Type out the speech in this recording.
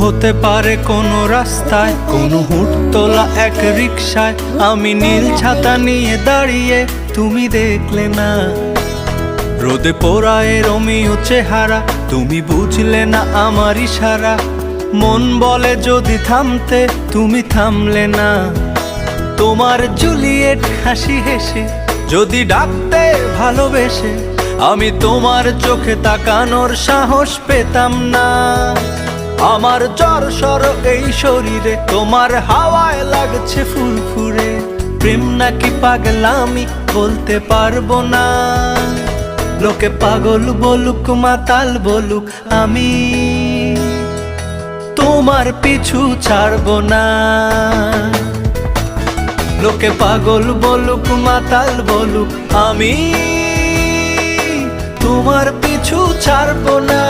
হতে পারে কোনো রাস্তায়, কোনো হুটতোলা এক রিকশায় আমি নীল ছাতা নিয়ে দাঁড়িয়ে, তুমি দেখলে না। রোদে পোড়ায় রোমিও চেহারা, তুমি বুঝলে না আমার ইশারা। মন বলে যদি থামতে, তুমি থামলে না। তোমার জুলিয়েট হাসি হেসে যদি ডাকতে ভালোবেসে, আমি তোমার চোখে তাকানোর সাহস পেতাম না। আমার জ্বর এই শরীরে, তোমার হাওয়ায় লাগছে ফুরফুরে। প্রেম নাকি পাগলামি বলতে পারবো না। লোকে পাগল বলুক মাতাল বলুক, আমি তোমার পিছু ছাড়বো না। লোকে পাগল বলুক মাতাল বলুক, আমি তোমার পিছু ছাড়বো না।